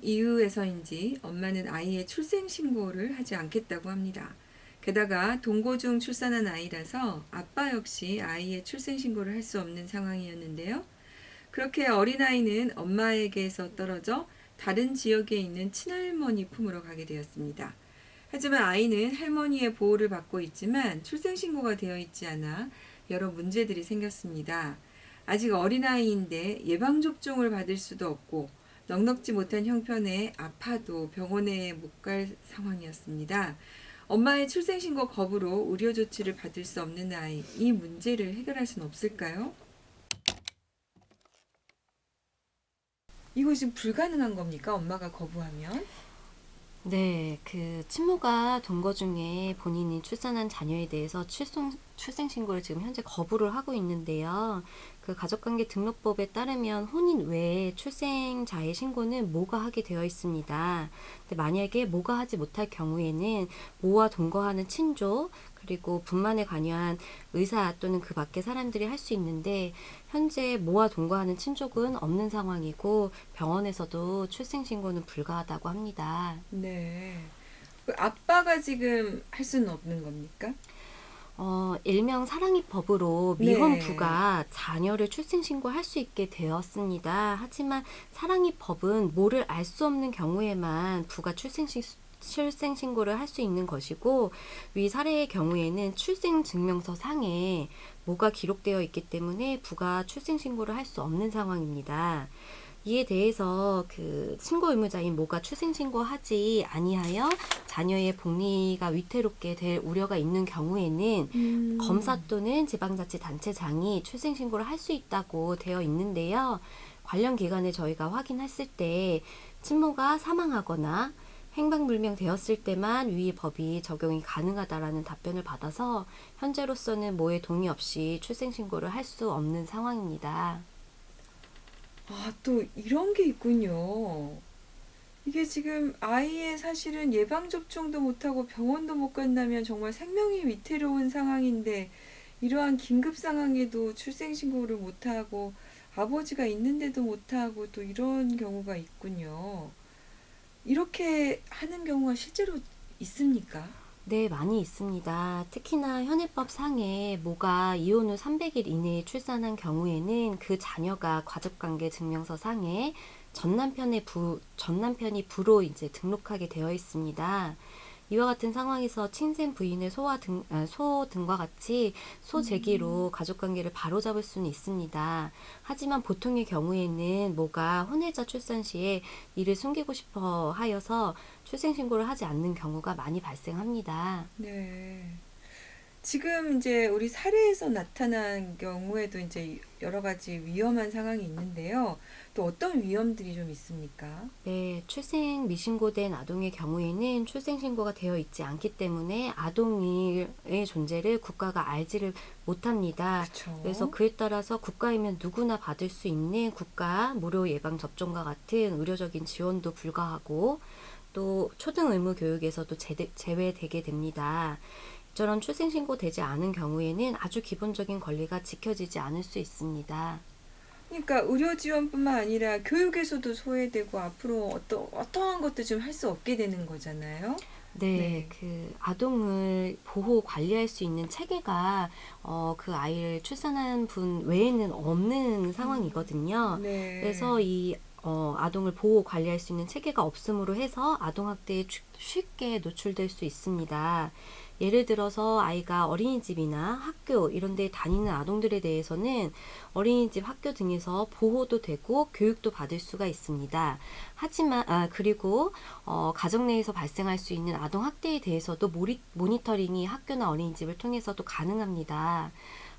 이유에서인지 엄마는 아이의 출생 신고를 하지 않겠다고 합니다. 게다가 동거 중 출산한 아이라서 아빠 역시 아이의 출생 신고를 할 수 없는 상황이었는데요. 그렇게 어린아이는 엄마에게서 떨어져 다른 지역에 있는 친할머니 품으로 가게 되었습니다. 하지만 아이는 할머니의 보호를 받고 있지만 출생신고가 되어 있지 않아 여러 문제들이 생겼습니다. 아직 어린아이인데 예방접종을 받을 수도 없고 넉넉지 못한 형편에 아파도 병원에 못 갈 상황이었습니다. 엄마의 출생신고 거부로 의료 조치를 받을 수 없는 아이, 이 문제를 해결할 수는 없을까요? 이거 지금 불가능한 겁니까? 엄마가 거부하면? 네, 친모가 동거 중에 본인이 출산한 자녀에 대해서 출생신고를 지금 현재 거부를 하고 있는데요. 그 가족관계 등록법에 따르면 혼인 외에 출생자의 신고는 모가 하게 되어 있습니다. 근데 만약에 모가 하지 못할 경우에는 모와 동거하는 친조, 그리고 분만에 관여한 의사 또는 그 밖의 사람들이 할 수 있는데, 현재 모와 동거하는 친족은 없는 상황이고 병원에서도 출생신고는 불가하다고 합니다. 네. 아빠가 지금 할 수는 없는 겁니까? 일명 사랑입법으로 미혼 네. 부가 자녀를 출생신고할 수 있게 되었습니다. 하지만 사랑입법은 모를 알 수 없는 경우에만 부가 출생신고를 할 수 있는 것이고, 위 사례의 경우에는 출생증명서 상에 모가 기록되어 있기 때문에 부가 출생신고를 할 수 없는 상황입니다. 이에 대해서 신고 의무자인 모가 출생신고하지 아니하여 자녀의 복리가 위태롭게 될 우려가 있는 경우에는 검사 또는 지방자치단체장이 출생신고를 할 수 있다고 되어 있는데요. 관련 기관에 저희가 확인했을 때 친모가 사망하거나 행방불명되었을 때만 위 법이 적용이 가능하다라는 답변을 받아서 현재로서는 모의 동의 없이 출생신고를 할 수 없는 상황입니다. 또 이런 게 있군요. 이게 지금 아이의 사실은 예방접종도 못하고 병원도 못 간다면 정말 생명이 위태로운 상황인데 이러한 긴급 상황에도 출생신고를 못하고 아버지가 있는데도 못하고 또 이런 경우가 있군요. 이렇게 하는 경우가 실제로 있습니까? 네, 많이 있습니다. 특히나 현행법 상에 모가 이혼 후 300일 이내에 출산한 경우에는 그 자녀가 가족관계 증명서 상에 전 남편이 부로 이제 등록하게 되어 있습니다. 이와 같은 상황에서 친생 부인의 소 등과 같이 소 제기로 가족관계를 바로잡을 수는 있습니다. 하지만 보통의 경우에는 모가 혼외자 출산 시에 이를 숨기고 싶어 하여서 출생신고를 하지 않는 경우가 많이 발생합니다. 네. 지금 이제 우리 사례에서 나타난 경우에도 이제 여러 가지 위험한 상황이 있는데요. 또 어떤 위험들이 좀 있습니까? 네, 출생 미신고된 아동의 경우에는 출생신고가 되어 있지 않기 때문에 아동의 존재를 국가가 알지를 못합니다. 그래서 그쵸. 그에 따라서 국가이면 누구나 받을 수 있는 국가 무료 예방 접종과 같은 의료적인 지원도 불가하고, 또 초등 의무 교육에서도 제외되게 됩니다. 이처럼 출생신고 되지 않은 경우에는 아주 기본적인 권리가 지켜지지 않을 수 있습니다. 그러니까 의료 지원뿐만 아니라 교육에서도 소외되고 앞으로 어떠한 것도 좀 할 수 없게 되는 거잖아요. 네, 네. 아동을 보호 관리할 수 있는 체계가 그 아이를 출산한 분 외에는 없는 상황이거든요. 네. 그래서 이 아동을 보호 관리할 수 있는 체계가 없음으로 해서 아동학대에 쉽게 노출될 수 있습니다. 예를 들어서 아이가 어린이집이나 학교 이런 데 다니는 아동들에 대해서는 어린이집, 학교 등에서 보호도 되고 교육도 받을 수가 있습니다. 하지만 그리고 가정 내에서 발생할 수 있는 아동 학대에 대해서도 모니터링이 학교나 어린이집을 통해서도 가능합니다.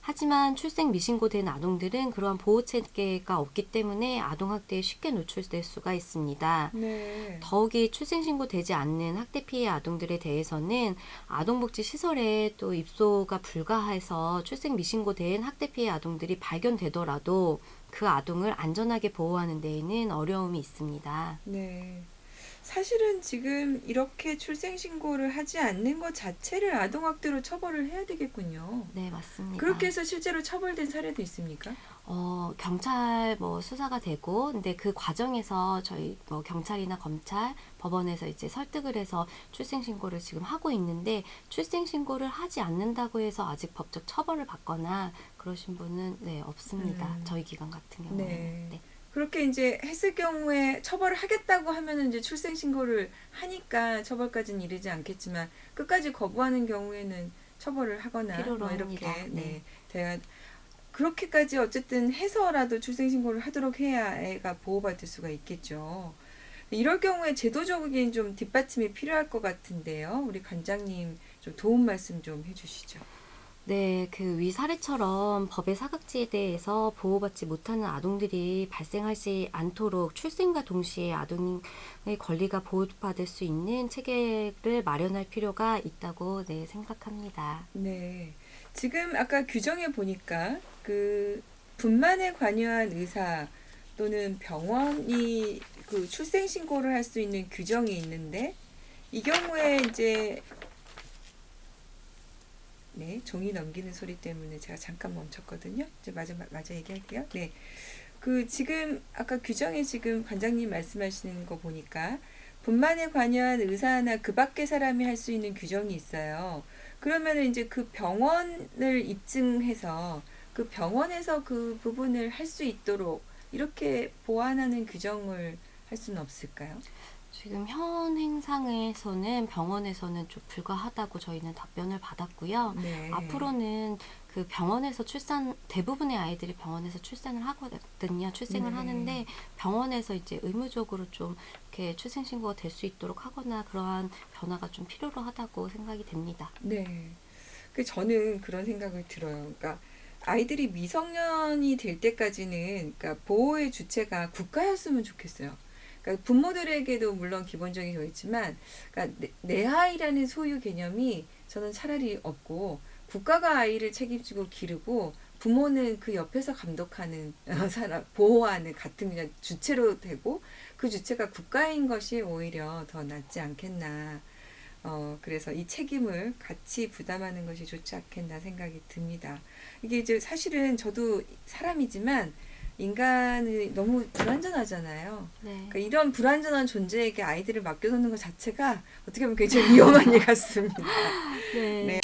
하지만 출생 미신고된 아동들은 그러한 보호 체계가 없기 때문에 아동 학대에 쉽게 노출될 수가 있습니다. 네. 더욱이 출생신고되지 않는 학대 피해 아동들에 대해서는 아동복지시설에 또 입소가 불가해서 출생 미신고된 학대 피해 아동들이 발견되더라도 그 아동을 안전하게 보호하는 데에는 어려움이 있습니다. 네. 사실은 지금 이렇게 출생신고를 하지 않는 것 자체를 아동학대로 처벌을 해야 되겠군요. 네, 맞습니다. 그렇게 해서 실제로 처벌된 사례도 있습니까? 경찰 뭐 수사가 되고, 근데 그 과정에서 저희 뭐 경찰이나 검찰, 법원에서 이제 설득을 해서 출생신고를 지금 하고 있는데, 출생신고를 하지 않는다고 해서 아직 법적 처벌을 받거나 그러신 분은 네, 없습니다. 저희 기관 같은 경우에는. 네. 네. 그렇게 이제 했을 경우에 처벌을 하겠다고 하면은 이제 출생신고를 하니까 처벌까지는 이르지 않겠지만 끝까지 거부하는 경우에는 처벌을 하거나 필요로 뭐 이렇게 합니다. 네, 돼야 그렇게까지 어쨌든 해서라도 출생신고를 하도록 해야 애가 보호받을 수가 있겠죠. 이럴 경우에 제도적인 좀 뒷받침이 필요할 것 같은데요. 우리 관장님 좀 도움 말씀 좀 해주시죠. 네, 그 위 사례처럼 법의 사각지에 대해서 보호받지 못하는 아동들이 발생하지 않도록 출생과 동시에 아동의 권리가 보호받을 수 있는 체계를 마련할 필요가 있다고 네, 생각합니다. 네. 지금 아까 규정에 보니까 그 분만에 관여한 의사 또는 병원이 그 출생신고를 할 수 있는 규정이 있는데 이 경우에 이제 네, 종이 넘기는 소리 때문에 제가 잠깐 멈췄거든요. 이제 마저 얘기할게요. 네. 그 지금 아까 규정에 지금 관장님 말씀하시는 거 보니까 분만에 관여한 의사나 그 밖의 사람이 할 수 있는 규정이 있어요. 그러면은 이제 그 병원을 입증해서 그 병원에서 그 부분을 할 수 있도록 이렇게 보완하는 규정을 할 수는 없을까요? 지금 현 행상에서는 병원에서는 좀 불가하다고 저희는 답변을 받았고요. 네. 앞으로는 그 병원에서 대부분의 아이들이 병원에서 출산을 하거든요. 출생을 네. 하는데 병원에서 이제 의무적으로 좀 이렇게 출생신고가 될 수 있도록 하거나 그러한 변화가 좀 필요로 하다고 생각이 됩니다. 네. 그 저는 그런 생각을 들어요. 그러니까 아이들이 미성년이 될 때까지는 그러니까 보호의 주체가 국가였으면 좋겠어요. 그러니까 부모들에게도 물론 기본적인 게 있지만 그러니까 내 아이라는 소유 개념이 저는 차라리 없고 국가가 아이를 책임지고 기르고 부모는 그 옆에서 감독하는 사람 보호하는 같은 그냥 주체로 되고 그 주체가 국가인 것이 오히려 더 낫지 않겠나. 그래서 이 책임을 같이 부담하는 것이 좋지 않겠나 생각이 듭니다. 이게 이제 사실은 저도 사람이지만 인간이 너무 불완전하잖아요. 네. 그러니까 이런 불완전한 존재에게 아이들을 맡겨놓는 것 자체가 어떻게 보면 굉장히 위험한 일 같습니다. 네. 네.